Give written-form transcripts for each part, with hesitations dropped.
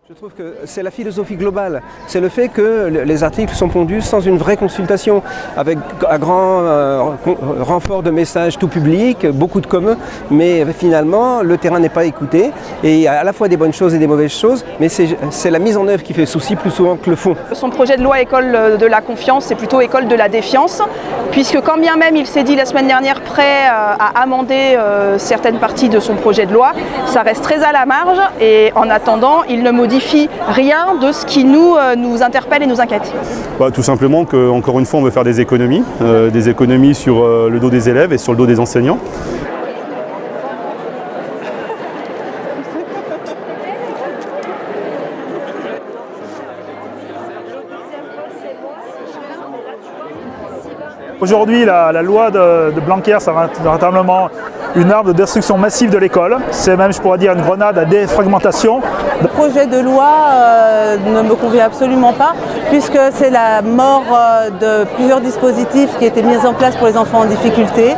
Je trouve que c'est la philosophie globale. C'est le fait que les articles sont pondus sans une vraie consultation, avec un grand renfort de messages tout public, beaucoup de communs, mais finalement le terrain n'est pas écouté. Et il y a à la fois des bonnes choses et des mauvaises choses, mais c'est la mise en œuvre qui fait souci plus souvent que le fond. Son projet de loi école de la confiance, c'est plutôt école de la défiance, puisque quand bien même il s'est dit la semaine dernière prêt à amender certaines parties de son projet de loi, ça reste très à la marge et en attendant, il ne modifie rien de ce qui nous interpelle et nous inquiète. Tout simplement qu'encore une fois on veut faire des économies sur le dos des élèves et sur le dos des enseignants. Aujourd'hui, la loi de Blanquer, ça va véritablement une arme de destruction massive de l'école. C'est même, je pourrais dire, une grenade à défragmentation. Le projet de loi ne me convient absolument pas, puisque c'est la mort de plusieurs dispositifs qui étaient mis en place pour les enfants en difficulté.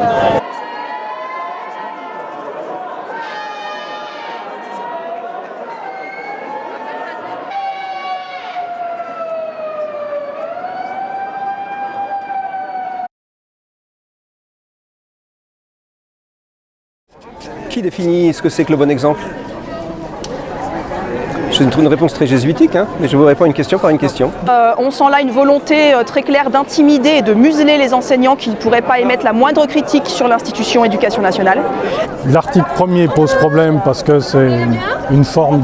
Qui définit ce que c'est que le bon exemple? Je trouve une réponse très jésuitique, mais je vous réponds une question par une question. On sent là une volonté très claire d'intimider et de museler les enseignants qui ne pourraient pas émettre la moindre critique sur l'institution éducation nationale. L'article 1er pose problème parce que c'est une forme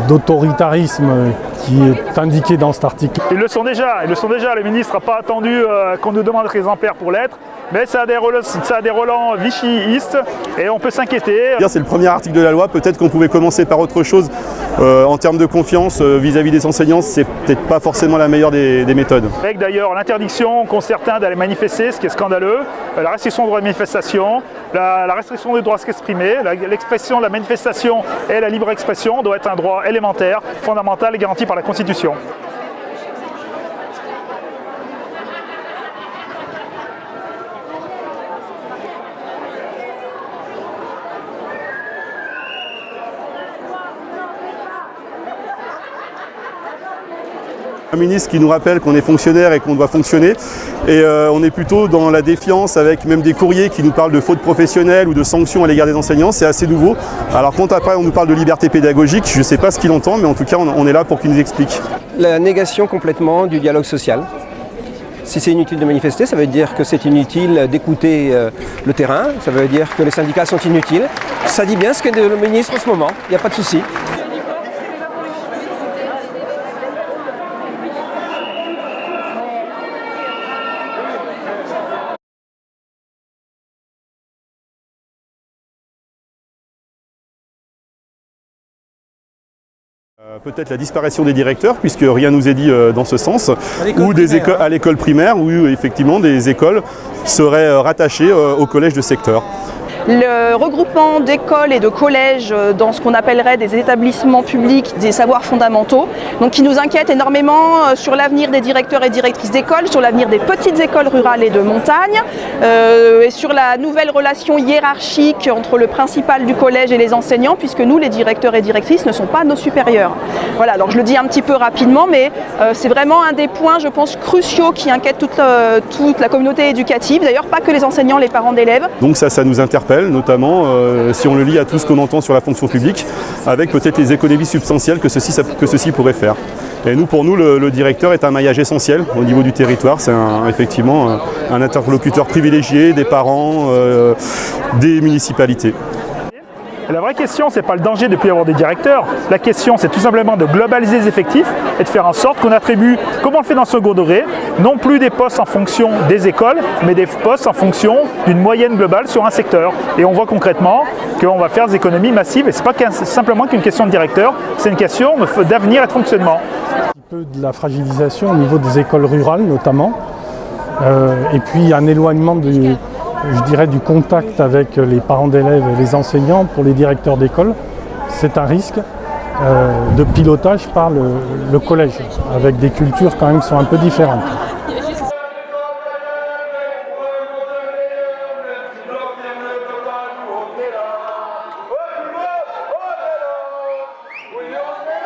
d'autoritarisme qui est indiqué dans cet article. Ils le sont déjà. Le ministre n'a pas attendu qu'on nous demande d'être exemplaires pour l'être, mais ça a des relents vichyistes et on peut s'inquiéter. C'est le premier article de la loi, peut-être qu'on pouvait commencer par autre chose. En termes de confiance vis-à-vis des enseignants, c'est peut-être pas forcément la meilleure des méthodes. Avec d'ailleurs l'interdiction qu'ont certains d'aller manifester, ce qui est scandaleux, la restriction du droit de manifestation, la restriction du droit à s'exprimer, l'expression de la manifestation et la libre expression doit être un droit élémentaire, fondamental et garanti par la Constitution. Un ministre qui nous rappelle qu'on est fonctionnaire et qu'on doit fonctionner, et on est plutôt dans la défiance avec même des courriers qui nous parlent de fautes professionnelles ou de sanctions à l'égard des enseignants, c'est assez nouveau. Alors quand après on nous parle de liberté pédagogique, je ne sais pas ce qu'il entend, mais en tout cas on est là pour qu'il nous explique. La négation complètement du dialogue social. Si c'est inutile de manifester, ça veut dire que c'est inutile d'écouter le terrain, ça veut dire que les syndicats sont inutiles. Ça dit bien ce qu'est le ministre en ce moment, il n'y a pas de souci. Peut-être la disparition des directeurs, puisque rien nous est dit dans ce sens, ou à l'école primaire, où effectivement des écoles seraient rattachées au collège de secteur. Le regroupement d'écoles et de collèges dans ce qu'on appellerait des établissements publics des savoirs fondamentaux, donc qui nous inquiète énormément sur l'avenir des directeurs et directrices d'écoles, sur l'avenir des petites écoles rurales et de montagne, et sur la nouvelle relation hiérarchique entre le principal du collège et les enseignants, puisque nous, les directeurs et directrices, ne sont pas nos supérieurs. Voilà, alors je le dis un petit peu rapidement, mais c'est vraiment un des points, je pense, cruciaux qui inquiètent toute la communauté éducative, d'ailleurs pas que les enseignants, les parents d'élèves. Donc ça nous interpelle, notamment si on le lie à tout ce qu'on entend sur la fonction publique, avec peut-être les économies substantielles que ceci pourrait faire. Et pour nous, le directeur est un maillage essentiel au niveau du territoire. C'est effectivement un interlocuteur privilégié des parents, des municipalités. Et la vraie question, c'est pas le danger de ne plus avoir des directeurs. La question, c'est tout simplement de globaliser les effectifs et de faire en sorte qu'on attribue, comme on le fait dans le second degré, non plus des postes en fonction des écoles, mais des postes en fonction d'une moyenne globale sur un secteur. Et on voit concrètement qu'on va faire des économies massives. Et ce n'est pas simplement qu'une question de directeur, c'est une question d'avenir et de fonctionnement. Un petit peu de la fragilisation au niveau des écoles rurales notamment, et puis un éloignement je dirais du contact avec les parents d'élèves et les enseignants pour les directeurs d'école. C'est un risque de pilotage par le collège, avec des cultures quand même qui sont un peu différentes. We are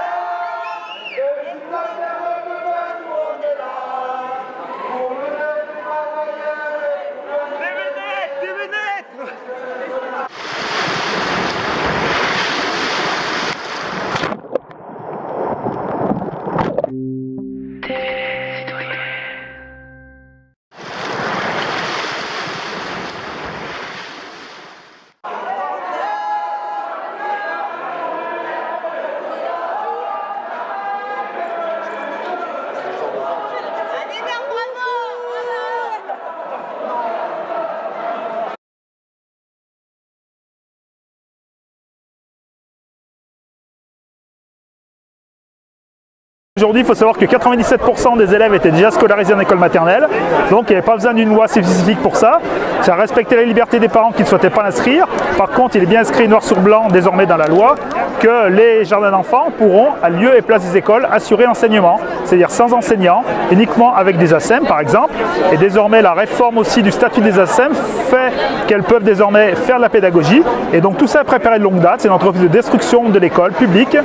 Aujourd'hui, il faut savoir que 97% des élèves étaient déjà scolarisés en école maternelle, donc il n'y avait pas besoin d'une loi spécifique pour ça. Ça respectait la liberté des parents qui ne souhaitaient pas l'inscrire. Par contre, il est bien inscrit noir sur blanc désormais dans la loi que les jardins d'enfants pourront, à lieu et place des écoles, assurer l'enseignement, c'est-à-dire sans enseignants, uniquement avec des ASEM par exemple. Et désormais, la réforme aussi du statut des ASEM fait qu'elles peuvent désormais faire de la pédagogie. Et donc tout ça est préparé de longue date. C'est une entreprise de destruction de l'école publique.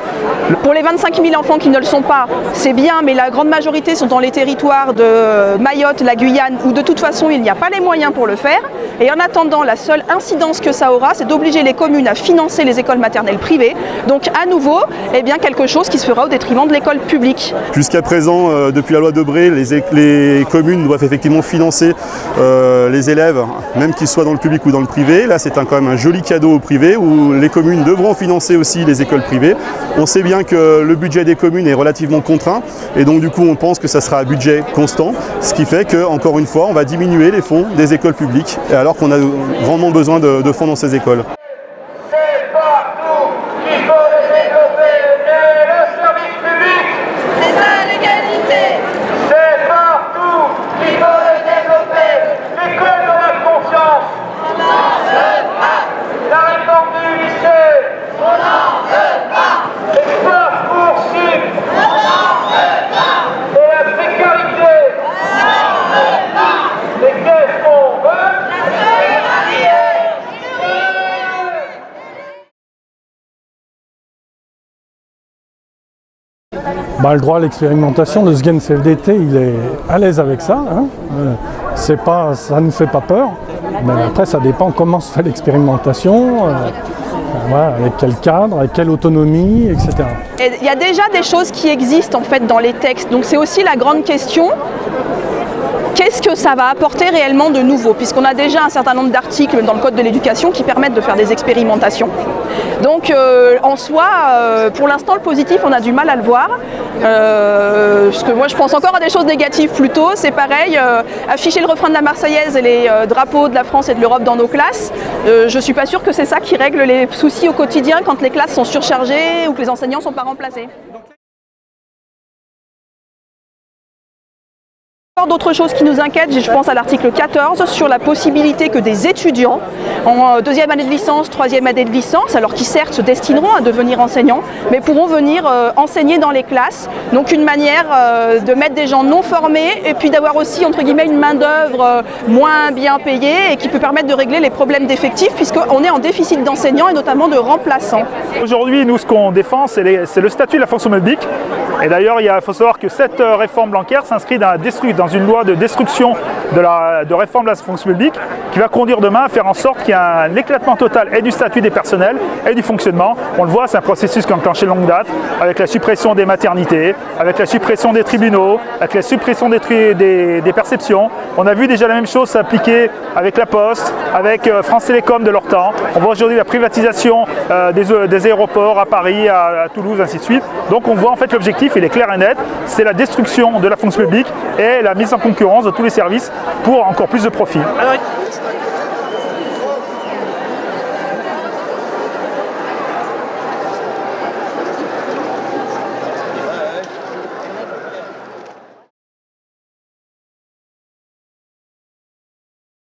Pour les 25 000 enfants qui ne le sont pas, c'est bien, mais la grande majorité sont dans les territoires de Mayotte, la Guyane, où de toute façon il n'y a pas les moyens pour le faire. Et en attendant, la seule incidence que ça aura, c'est d'obliger les communes à financer les écoles maternelles privées. Donc à nouveau, eh bien, quelque chose qui se fera au détriment de l'école publique. Jusqu'à présent, depuis la loi Debré, les communes doivent effectivement financer les élèves, même qu'ils soient dans le public ou dans le privé. Là, c'est quand même un joli cadeau au privé où les communes devront financer aussi les écoles privées. On sait bien que le budget des communes est relativement contraint et donc du coup on pense que ça sera un budget constant, ce qui fait que, encore une fois, on va diminuer les fonds des écoles publiques alors qu'on a grandement besoin de fonds dans ces écoles. C'est partout qu'il faut le développer, et le service public, c'est ça l'égalité. C'est partout qu'il faut le développer, l'école de la confiance, on n'en veut pas. La réforme du lycée, on n'en veut pas. Les Parcoursup, on n'en veut pas. Et la précarité, on n'en veut pas. Et qu'est-ce qu'on veut? La solidarité. Le droit à l'expérimentation, le SGEN CFDT, il est à l'aise avec ça. Hein. Ça ne nous fait pas peur. Mais après, ça dépend comment se fait l'expérimentation, avec quel cadre, avec quelle autonomie, etc. Et il y a déjà des choses qui existent en fait dans les textes. Donc c'est aussi la grande question. Qu'est-ce que ça va apporter réellement de nouveau? Puisqu'on a déjà un certain nombre d'articles dans le Code de l'éducation qui permettent de faire des expérimentations. Donc en soi, pour l'instant, le positif, on a du mal à le voir. Parce que moi, je pense encore à des choses négatives plutôt. C'est pareil, afficher le refrain de la Marseillaise et les drapeaux de la France et de l'Europe dans nos classes. Je ne suis pas sûre que c'est ça qui règle les soucis au quotidien quand les classes sont surchargées ou que les enseignants ne sont pas remplacés. D'autres choses qui nous inquiètent, je pense à l'article 14 sur la possibilité que des étudiants en deuxième année de licence, troisième année de licence, alors qui certes se destineront à devenir enseignants, mais pourront venir enseigner dans les classes. Donc une manière de mettre des gens non formés et puis d'avoir aussi entre guillemets une main d'œuvre moins bien payée et qui peut permettre de régler les problèmes d'effectifs puisqu'on est en déficit d'enseignants et notamment de remplaçants. Aujourd'hui, nous, ce qu'on défend, c'est le statut de la fonction publique. Et d'ailleurs, il faut savoir que cette réforme Blanquer s'inscrit dans une loi de destruction de réforme de la fonction publique qui va conduire demain à faire en sorte qu'il y ait un éclatement total et du statut des personnels et du fonctionnement. On le voit, c'est un processus qui est enclenché de longue date avec la suppression des maternités, avec la suppression des tribunaux, avec la suppression des perceptions. On a vu déjà la même chose s'appliquer avec la Poste, avec France Télécom de leur temps. On voit aujourd'hui la privatisation des aéroports à Paris, à Toulouse, ainsi de suite. Donc on voit en fait l'objectif, il est clair et net, c'est la destruction de la fonction publique et la mise en concurrence de tous les services pour encore plus de profit.